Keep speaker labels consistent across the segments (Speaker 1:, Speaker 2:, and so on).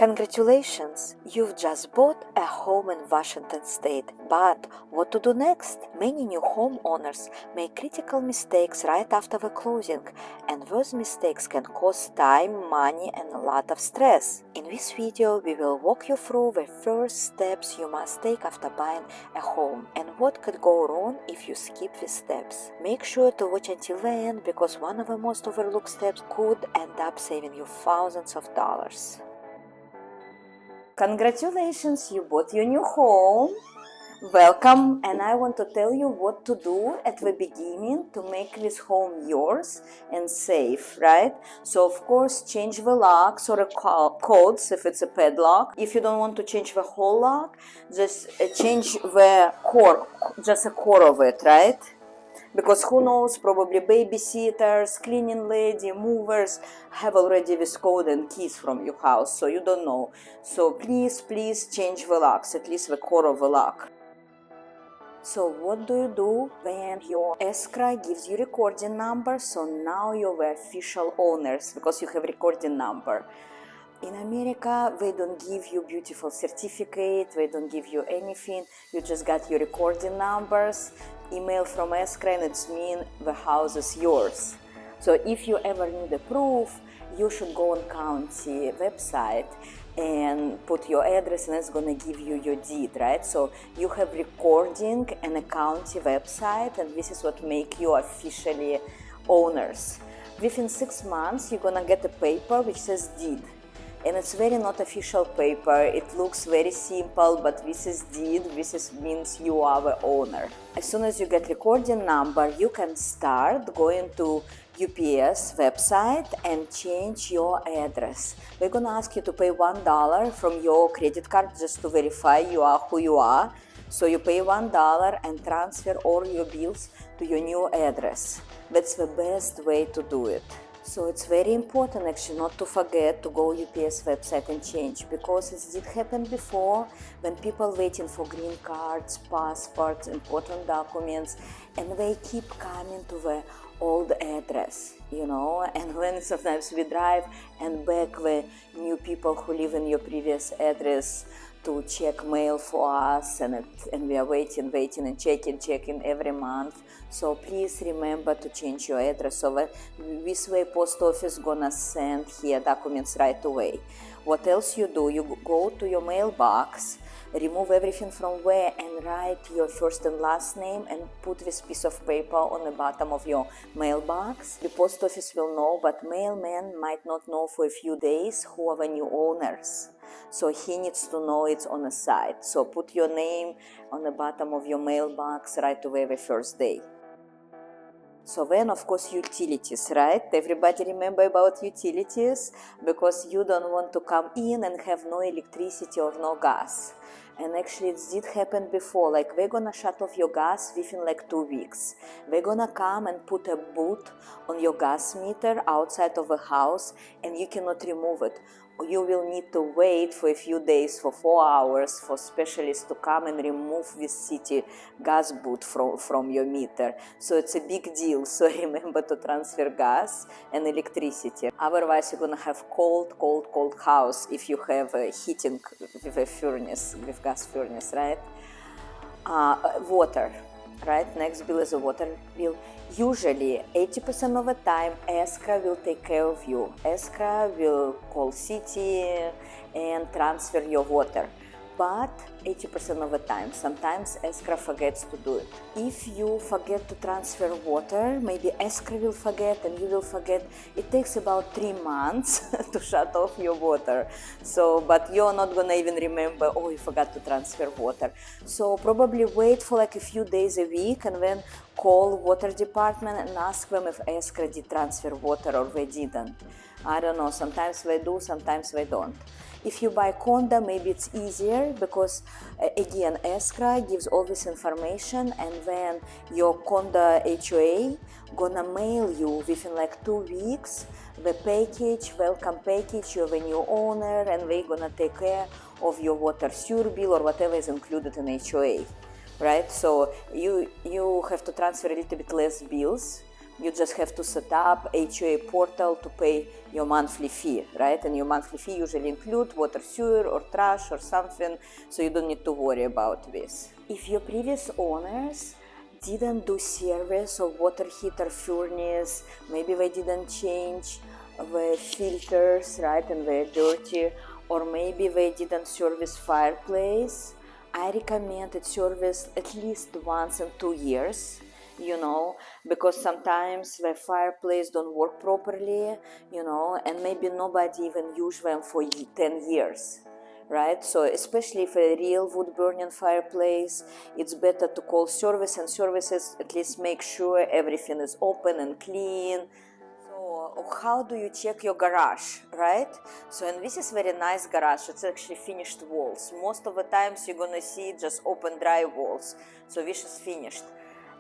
Speaker 1: Congratulations! You've just bought a home in Washington state. But what to do next? Many new homeowners make critical mistakes right after the closing, and those mistakes can cost time, money, and a lot of stress. In this video, we will walk you through the first steps you must take after buying a home and what could go wrong if you skip these steps. Make sure to watch until the end because one of the most overlooked steps could end up saving you thousands of dollars. Congratulations, you bought your new home. Welcome, and I want to tell you what to do at the beginning to make this home yours and safe, right? So of course, change the locks or codes if it's a padlock. If you don't want to change the whole lock, just change the core, just a core of it, right? Because who knows, probably babysitters, cleaning lady, movers have already this code and keys from your house, so you don't know. So please change the locks, at least the core of the lock. So what do you do when your escrow gives you recording number? So now you're the official owners because you have recording number. In America, they don't give you beautiful certificate, they don't give you anything, you just got your recording numbers, email from escrow, and it's mean the house is yours. So if you ever need a proof, you should go on county website and put your address and it's gonna give you your deed, right? So you have recording and a county website, and this is what make you officially owners. Within 6 months, you're gonna get a paper which says deed. And it's very not official paper, it looks very simple, but this is deed, means you are the owner. As soon as you get recording number, you can start going to UPS website and change your address. We're gonna ask you to pay $1 from your credit card just to verify you are who you are. So you pay $1 and transfer all your bills to your new address. That's the best way to do it. So it's very important actually not to forget to go UPS website and change, because it did happen before when people waiting for green cards, passports, important documents, and they keep coming to the old address, you know, and when sometimes we drive and back the new people who live in your previous address to check mail for us, and we are waiting and checking every month. So please remember to change your address, so that this way post office gonna send here documents right away. What else you do? You go to your mailbox, remove everything from there and write your first and last name and put this piece of paper on the bottom of your mailbox. The post office will know, but mailman might not know for a few days who are the new owners. So he needs to know it's on the side. So put your name on the bottom of your mailbox right away the first day. So then, of course, utilities, right? Everybody remember about utilities, because you don't want to come in and have no electricity or no gas. And actually it did happen before, like we're gonna shut off your gas within like 2 weeks. We're gonna come and put a boot on your gas meter outside of the house and you cannot remove it. You will need to wait for a few days, for 4 hours, for specialists to come and remove this city gas boot from your meter. So it's a big deal, so remember to transfer gas and electricity. Otherwise you're gonna have cold house if you have a heating with a furnace, with gas furnace, right? Water, right? Next bill is a water bill. Usually 80% of the time escrow will take care of you. Escrow will call city and transfer your water. But 80% of the time, sometimes escrow forgets to do it. If you forget to transfer water, maybe escrow will forget and you will forget. It takes about 3 months to shut off your water. So, but you're not gonna even remember, oh, you forgot to transfer water. So probably wait for like a few days a week and then call water department and ask them if escrow did transfer water or they didn't. I don't know, sometimes they do, sometimes they don't. If you buy condo, maybe it's easier because, again, escrow gives all this information, and then your condo HOA gonna mail you within like 2 weeks the package, welcome package, you're the new owner, and they're gonna take care of your water sewer bill or whatever is included in HOA, right? So you have to transfer a little bit less bills, you just have to set up HOA portal to pay your monthly fee, right? And your monthly fee usually include water, sewer, or trash or something, so you don't need to worry about this. If your previous owners didn't do service of water heater furnace, maybe they didn't change the filters, right, and they're dirty, or maybe they didn't service fireplace, I recommend it service at least once in 2 years, because sometimes the fireplace don't work properly, and maybe nobody even use them for 10 years. Right? So especially if a real wood burning fireplace, it's better to call service, and services at least make sure everything is open and clean. So how do you check your garage, right? So, and this is very nice garage, it's actually finished walls. Most of the times you're gonna see just open dry walls, so this is finished.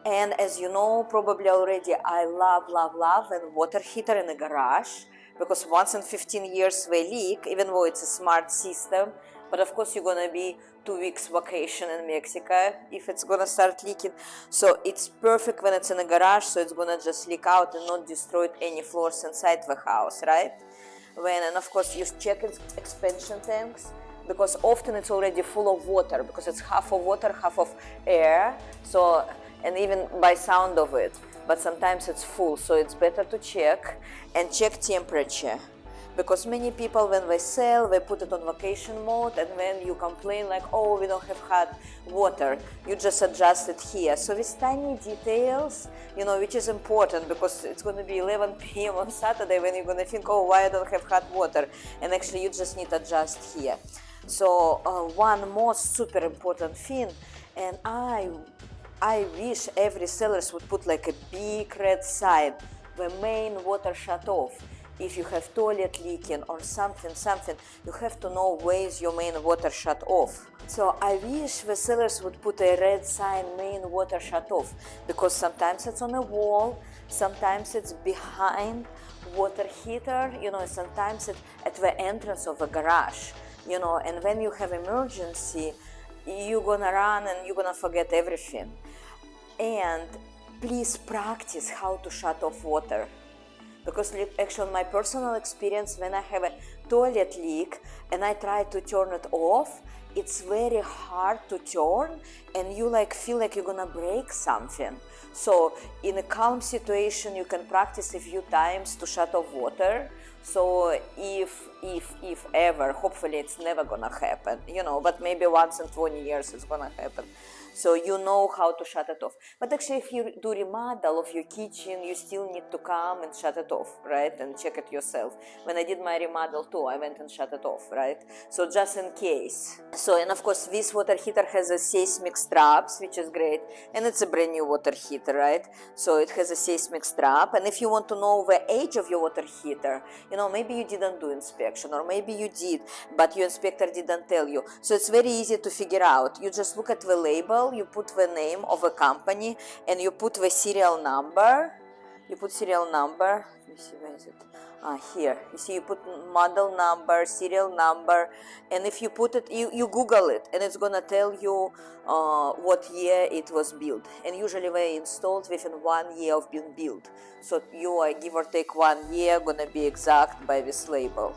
Speaker 1: And as you know probably already, I love a water heater in a garage, because once in 15 years they leak, even though it's a smart system. But of course you're gonna be 2 weeks vacation in Mexico if it's gonna start leaking. So it's perfect when it's in a garage, so it's gonna just leak out and not destroy any floors inside the house, right? And of course you check expansion tanks, because often it's already full of water, because it's half of water, half of air. So, and even by sound of it, but sometimes it's full, so it's better to check and check temperature, because many people when they sell, they put it on vacation mode, and when you complain like, oh, we don't have hot water, you just adjust it here. So these tiny details, which is important, because it's going to be 11 p.m. on Saturday when you're going to think, oh, why I don't have hot water, and actually you just need to adjust here. So one more super important thing, and I wish every sellers would put like a big red sign, the main water shut off. If you have toilet leaking or something, you have to know where is your main water shut off. So I wish the sellers would put a red sign, main water shut off, because sometimes it's on a wall, sometimes it's behind water heater, sometimes it's at the entrance of a garage, and when you have emergency, you're gonna run and you're gonna forget everything. And please practice how to shut off water, because actually my personal experience, when I have a toilet leak and I try to turn it off, it's very hard to turn, and you feel like you're gonna break something. So in a calm situation you can practice a few times to shut off water. So if ever, hopefully it's never gonna happen, but maybe once in 20 years it's gonna happen. So you know how to shut it off. But actually if you do remodel of your kitchen, you still need to come and shut it off, right? And check it yourself. When I did my remodel too, I went and shut it off, right? So just in case. So, and of course this water heater has a seismic straps, which is great. And it's a brand new water heater, right? So it has a seismic strap. And if you want to know the age of your water heater, maybe you didn't do inspection, or maybe you did, but your inspector didn't tell you. So it's very easy to figure out. You just look at the label, you put the name of a company, and you put the serial number. You put serial number. Let me see, where is it? Here. You see, you put model number, serial number, and if you put it, you Google it, and it's gonna tell you what year it was built. And usually they installed within 1 year of being built. So you are, give or take 1 year, gonna be exact by this label.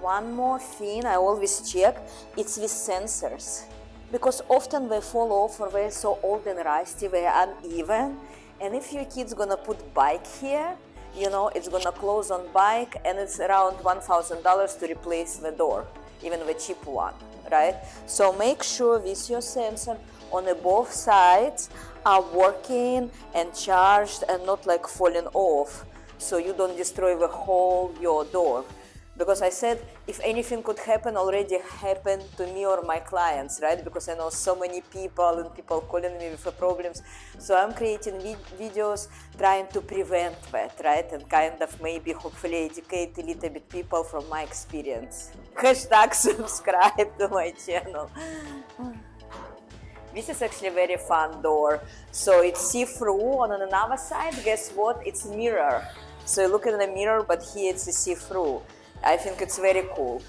Speaker 1: One more thing I always check, it's with sensors, because often they fall off, or they're so old and rusty, they're uneven. And if your kid's gonna put bike here, it's gonna close on bike, and it's around $1,000 to replace the door, even the cheap one, right? So make sure with your sensor on both sides are working and charged and not falling off, so you don't destroy the whole your door. Because I said, if anything could happen, already happened to me or my clients, right? Because I know so many people, and people calling me with problems. So I'm creating videos trying to prevent that, right? And kind of maybe hopefully educate a little bit people from my experience. Hashtag subscribe to my channel. This is actually a very fun door. So it's see-through. On another side, guess what? It's mirror. So you look in the mirror, but here it's a see-through. I think it's very cool.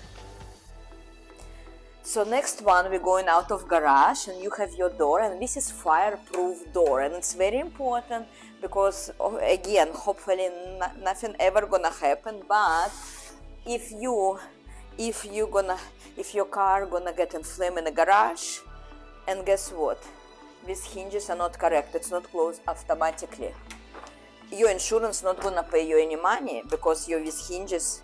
Speaker 1: So next one, we're going out of garage, and you have your door, and this is fireproof door, and it's very important because, again, hopefully nothing ever gonna happen, but if your car gonna get in flame in the garage, and guess what? These hinges are not correct. It's not closed automatically. Your insurance not gonna pay you any money because these hinges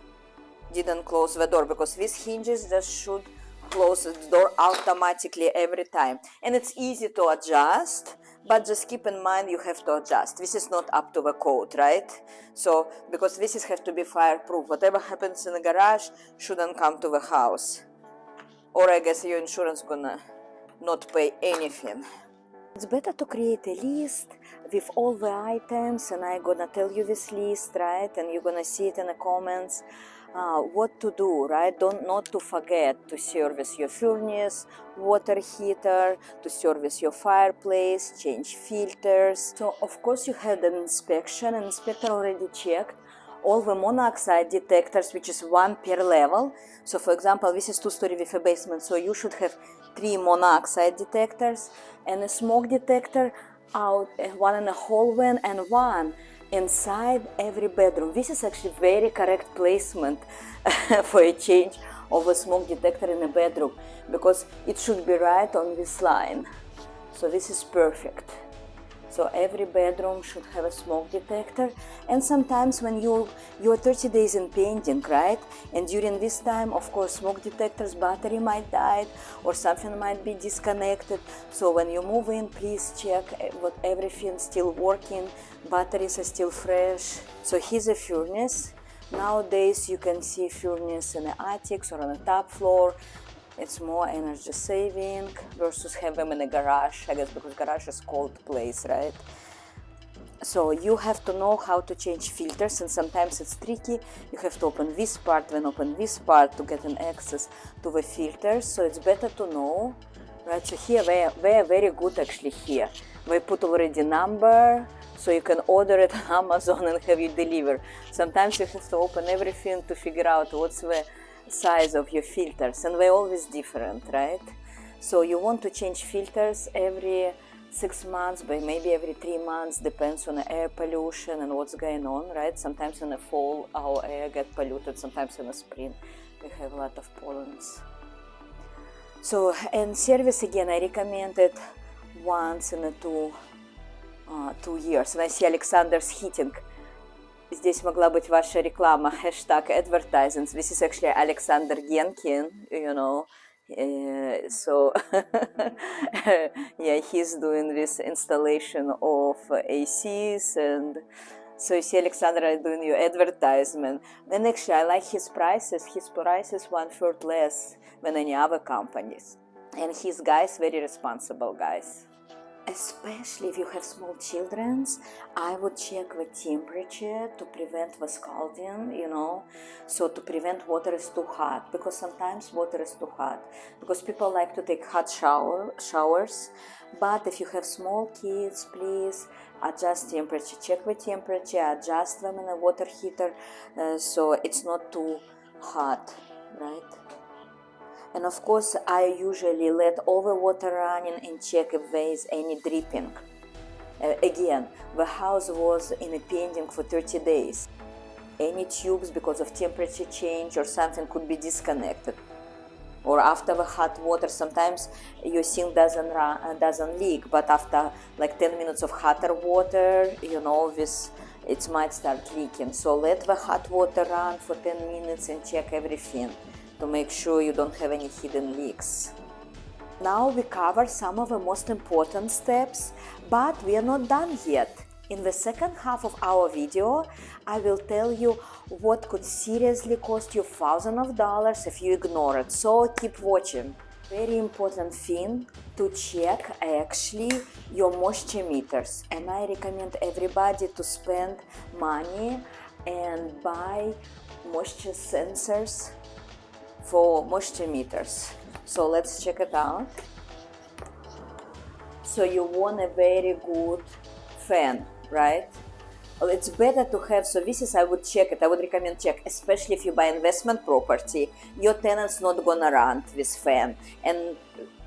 Speaker 1: didn't close the door, because these hinges just should close the door automatically every time, and it's easy to adjust, but just keep in mind you have to adjust. This is not up to the code, right? So because this have to be fireproof, whatever happens in the garage shouldn't come to the house, or I guess your insurance gonna not pay anything. It's better to create a list with all the items, and I'm gonna tell you this list, right? And you're gonna see it in the comments. What to do, right? Not to forget to service your furnace, water heater, to service your fireplace, change filters. So of course you had an inspection, and inspector already checked all the monoxide detectors, which is one per level. So for example, this is 2-story with a basement, so you should have 3 monoxide detectors and a smoke detector out, one in the hallway and one inside every bedroom. This is actually very correct placement for a change of a smoke detector in a bedroom, because it should be right on this line. So this is perfect. So every bedroom should have a smoke detector. And sometimes when you're 30 days in painting, right? And during this time, of course, smoke detector's battery might die or something might be disconnected. So when you move in, please check what everything's still working, batteries are still fresh. So here's a furnace. Nowadays you can see furnace in the attics or on the top floor. It's more energy saving versus have them in a garage, I guess, because garage is cold place, right? So you have to know how to change filters, and sometimes it's tricky. You have to open this part, then open this part to get an access to the filters. So it's better to know, right? So here they are very good actually here. They put already number, so you can order it on Amazon and have it delivered. Sometimes you have to open everything to figure out what's the size of your filters, and they're always different, right? So you want to change filters every 6 months, but maybe every 3 months, depends on the air pollution and what's going on, right? Sometimes in the fall our air gets polluted, sometimes in the spring we have a lot of pollens. So, and service again, I recommend it once in 2 years. And I see Alexander's Heating. Здесь могла быть ваша реклама, хэштаг advertising. This is actually Alexander Genkin, you know. So yeah, he's doing this installation of ACs, and so you see Alexander doing your advertisement. And actually I like his prices. His price is 1/3 less than any other companies, and his guys very responsible guys. Especially if you have small children, I would check the temperature to prevent the scalding, you know, so to prevent water is too hot, because sometimes water is too hot, because people like to take hot showers. But if you have small kids, please adjust temperature, check the temperature, adjust them in a water heater, so it's not too hot, right? And of course, I usually let all the water running and check if there is any dripping. Again, the house was in a painting for 30 days. Any tubes, because of temperature change or something, could be disconnected. Or after the hot water, sometimes your sink doesn't leak, but after like 10 minutes of hotter water, you know, it might start leaking. So let the hot water run for 10 minutes and check everything to make sure you don't have any hidden leaks. Now we cover some of the most important steps, but we are not done yet. In the second half of our video, I will tell you what could seriously cost you thousands of dollars if you ignore it, so keep watching. Very important thing to check actually your moisture meters, and I recommend everybody to spend money and buy moisture sensors for moisture meters. So let's check it out. So you want a very good fan, right? it's better to have, so this is, I would check it, I would recommend check, especially if you buy investment property, your tenant's not gonna run with fan, and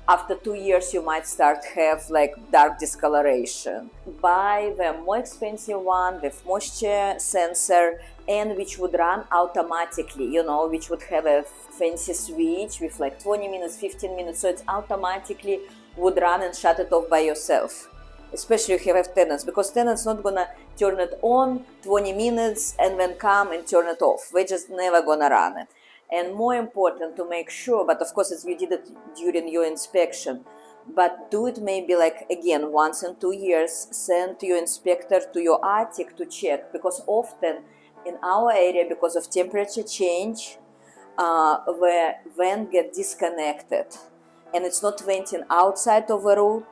Speaker 1: after 2 years you might start have like dark discoloration. Buy the more expensive one with moisture sensor and which would run automatically, which would have a fancy switch with like 20 minutes, 15 minutes, so it's automatically would run and shut it off by yourself. Especially if you have tenants, because tenants not gonna turn it on 20 minutes and then come and turn it off. We're just never gonna run it. And more important to make sure, but of course you did it during your inspection, but do it maybe like again once in 2 years, send your inspector to your attic to check, because often in our area, because of temperature change, the vent get disconnected and it's not venting outside of the roof,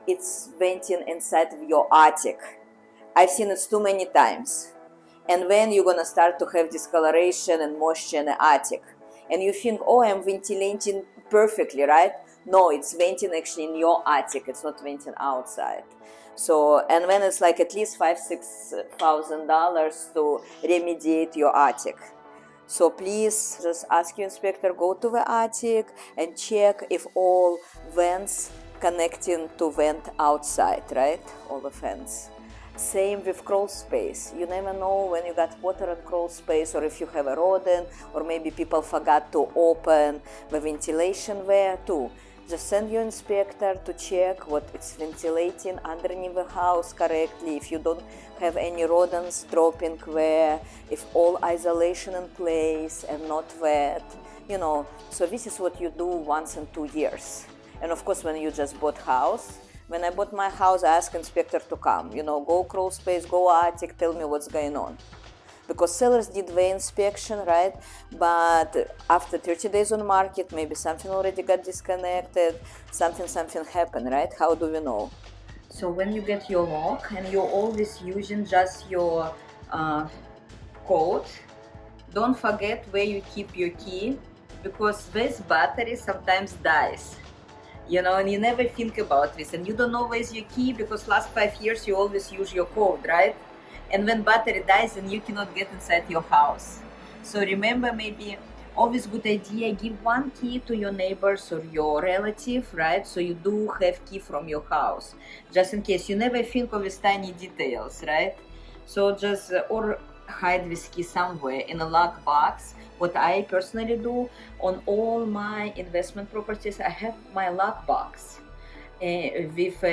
Speaker 1: it's venting inside of your attic. I've seen it too many times. And then you're gonna start to have discoloration and moisture in the attic. And you think, oh, I'm ventilating perfectly, right? No, it's venting actually in your attic. It's not venting outside. So, and then it's like at least $5,000-$6,000 to remediate your attic. So please just ask your inspector, go to the attic and check if all vents connecting to vent outside, right? All the fans. Same with crawl space. You never know when you got water in crawl space, or if you have a rodent, or maybe people forgot to open the ventilation there too. Just send your inspector to check what it's ventilating underneath the house correctly, if you don't have any rodents dropping there, if all isolation in place and not wet, So this is what you do once in 2 years. And of course, when you just bought house, when I bought my house, I asked inspector to come, go crawl space, go attic, tell me what's going on. Because sellers did the inspection, right? But after 30 days on market, maybe something already got disconnected, something happened, right? How do we know? So when you get your lock and you're always using just your code, don't forget where you keep your key, because this battery sometimes dies. And you never think about this, and you don't know where's your key, because last 5 years you always use your code, right? And when battery dies, then you cannot get inside your house. So remember, maybe always good idea, give one key to your neighbors or your relative, right? So you do have key from your house, just in case. You never think of these tiny details, right? So just, or hide this key somewhere in a lock box. What I personally do on all my investment properties, I have my lock box with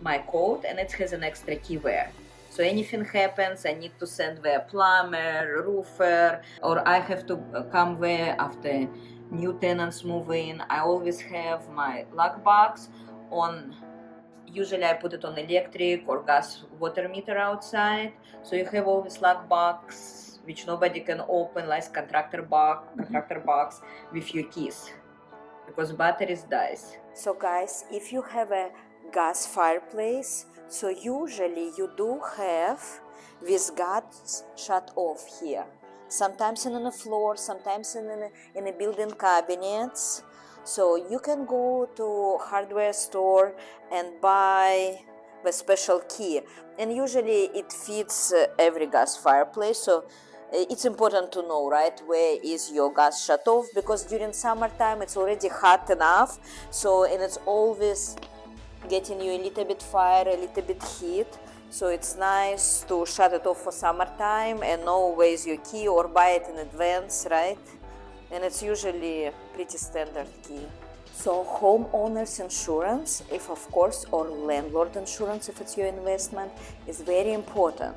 Speaker 1: my code, and it has an extra key there. So anything happens, I need to send the plumber, roofer, or I have to come there after new tenants move in. I always have my lock box on. Usually I put it on electric or gas water meter outside. So you have always lock box which nobody can open, like contractor box with your keys, because batteries dies. So guys, if you have a gas fireplace, so usually you do have this gas shut off here. Sometimes in the floor, sometimes in a building cabinets. So you can go to hardware store and buy the special key, and usually it fits every gas fireplace. So it's important to know, right, where is your gas shut off, because during summertime it's already hot enough, and it's always getting you a little bit fire, a little bit heat. So it's nice to shut it off for summertime and know where is your key, or buy it in advance, right? And it's usually a pretty standard key. So homeowners insurance, if of course, or landlord insurance if it's your investment, is very important.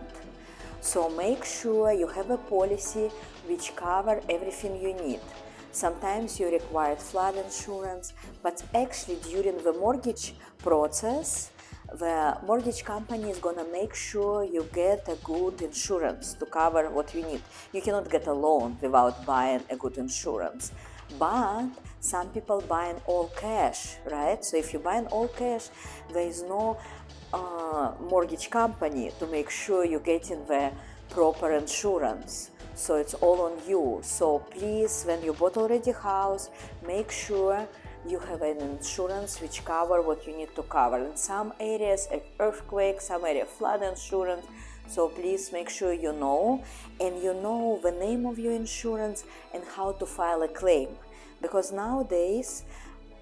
Speaker 1: So make sure you have a policy which covers everything you need. Sometimes you require flood insurance, but actually during the mortgage process, the mortgage company is going to make sure you get a good insurance to cover what you need. You cannot get a loan without buying a good insurance. But some people buy in all cash, right? So if you buy in all cash, there is no mortgage company to make sure you're getting the proper insurance. So it's all on you. So please, when you bought already house, make sure you have an insurance which cover what you need to cover. In some areas, earthquake, some area flood insurance. So please make sure you know, and you know the name of your insurance and how to file a claim. Because nowadays,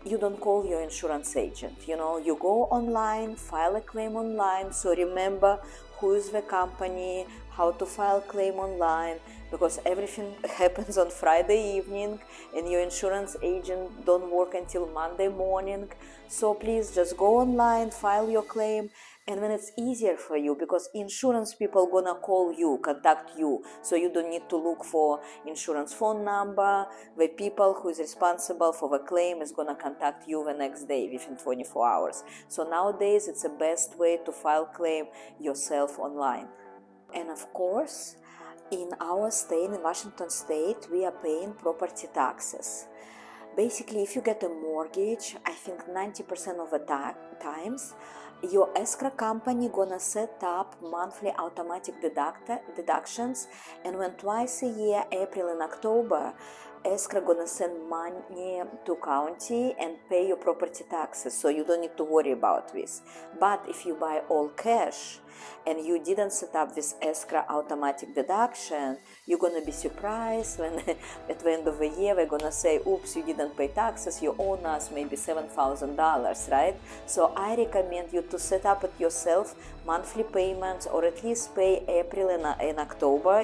Speaker 1: you don't call your insurance agent, you go online, file a claim online. So remember who is the company, how to file claim online, because everything happens on Friday evening and your insurance agent don't work until Monday morning. So please just go online, file your claim, and then it's easier for you because insurance people gonna call you, contact you, so you don't need to look for insurance phone number. The people who is responsible for the claim is gonna contact you the next day within 24 hours. So nowadays it's the best way to file claim yourself online. And of course, in our state, in Washington state, we are paying property taxes. Basically, if you get a mortgage, I think 90% of the times, your escrow company gonna set up monthly automatic deductions, and when twice a year, April and October, escrow gonna send money to county and pay your property taxes, so you don't need to worry about this. But if you buy all cash and you didn't set up this escrow automatic deduction, you're gonna be surprised when at the end of the year they're gonna say, oops, you didn't pay taxes, you owe us maybe $7,000, right? So I recommend you to set up it yourself, monthly payments, or at least pay April and October,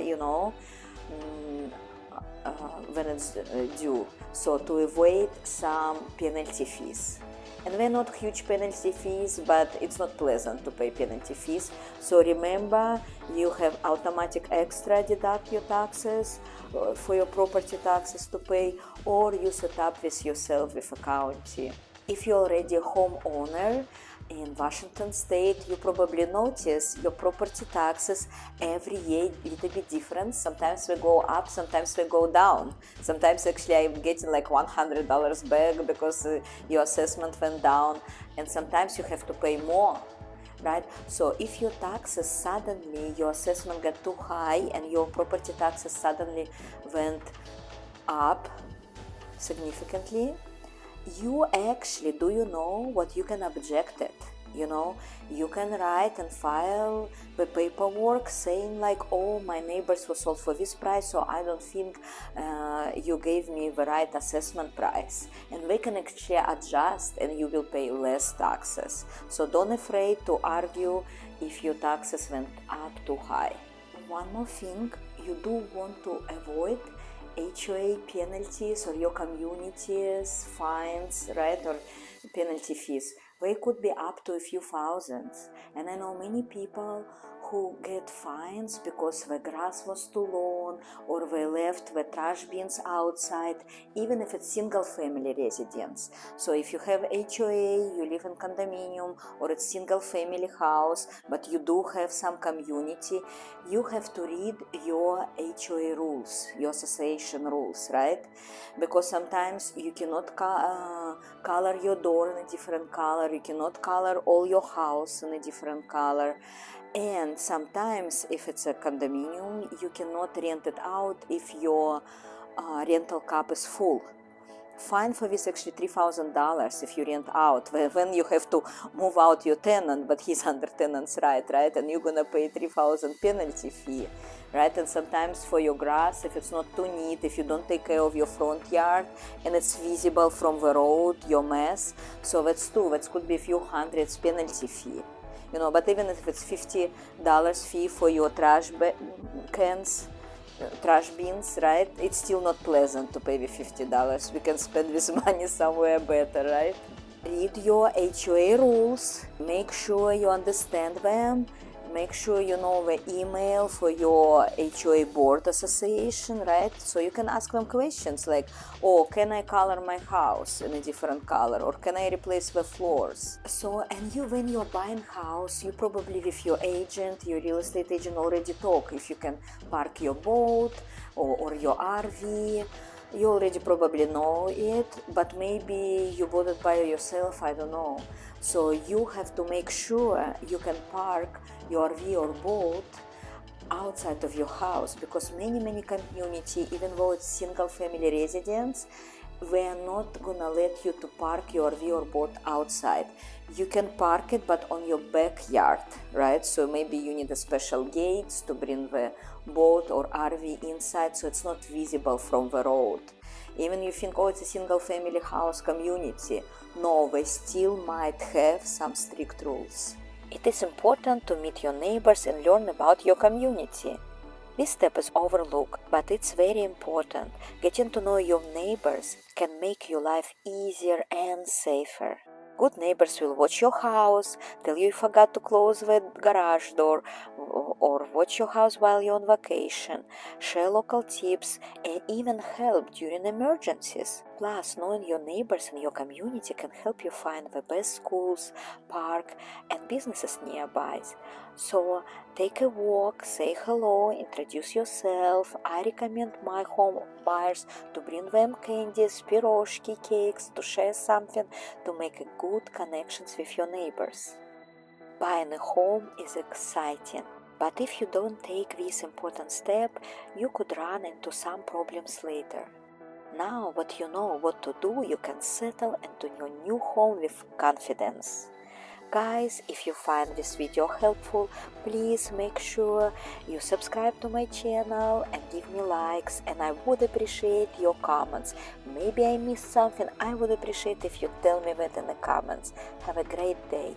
Speaker 1: when it's due, so to avoid some penalty fees. And they're not huge penalty fees, but it's not pleasant to pay penalty fees. So remember, you have automatic extra deduct your taxes for your property taxes to pay, or you set up this yourself with a county. If you're already a homeowner in Washington state, you probably notice your property taxes every year a little bit different. Sometimes they go up, sometimes they go down. Sometimes actually I'm getting like $100 back because your assessment went down, and sometimes you have to pay more, right? So if your taxes suddenly, your assessment got too high and your property taxes suddenly went up significantly, you actually, do you know what you can object it? You can write and file the paperwork saying like, oh, my neighbors were sold for this price, so I don't think you gave me the right assessment price. And they can actually adjust and you will pay less taxes. So don't afraid to argue if your taxes went up too high. One more thing, you do want to avoid HOA penalties or your community's fines, right, or penalty fees. They could be up to a few thousands. And I know many people who get fines because the grass was too long or they left the trash bins outside, even if it's single family residence. So if you have HOA, you live in condominium, or it's single family house, but you do have some community, you have to read your HOA rules, your association rules, right? Because sometimes you cannot color your door in a different color, you cannot color all your house in a different color. And sometimes, if it's a condominium, you cannot rent it out if your rental cap is full. Fine for this actually $3,000 if you rent out. When you have to move out your tenant, but he's under tenant's right? And you're gonna pay $3,000 penalty fee, right? And sometimes for your grass, if it's not too neat, if you don't take care of your front yard and it's visible from the road, your mess, so that's too. That could be a few hundreds penalty fee. But even if it's $50 fee for your trash bins, right? It's still not pleasant to pay the $50. We can spend this money somewhere better, right? Read your HOA rules. Make sure you understand them. Make sure you know the email for your HOA board association, right? So you can ask them questions like, oh, can I color my house in a different color? Or can I replace the floors? So, and when you're buying house, you probably with your agent, your real estate agent already talk if you can park your boat or your RV. You already probably know it, but maybe you bought it by yourself, I don't know. So you have to make sure you can park your RV or boat outside of your house, because many community, even though it's single family residence, we are not gonna let you to park your RV or boat outside. You can park it, but on your backyard, right? So maybe you need a special gates to bring the boat or RV inside, so it's not visible from the road. Even you think, oh, it's a single family house community. No, they still might have some strict rules. It is important to meet your neighbors and learn about your community. This step is overlooked, but it's very important. Getting to know your neighbors can make your life easier and safer. Good neighbors will watch your house, tell you you forgot to close the garage door, or watch your house while you're on vacation, share local tips, and even help during emergencies. Plus, knowing your neighbors and your community can help you find the best schools, park, and businesses nearby. So take a walk, say hello, introduce yourself. I recommend my home buyers to bring them candies, piroshki, cakes, to share something, to make a good connections with your neighbors. Buying a home is exciting, but if you don't take this important step, you could run into some problems later. Now that you know what to do, you can settle into your new home with confidence. Guys, if you find this video helpful, please make sure you subscribe to my channel and give me likes, and I would appreciate your comments. Maybe I missed something. I would appreciate if you tell me that in the comments. Have a great day.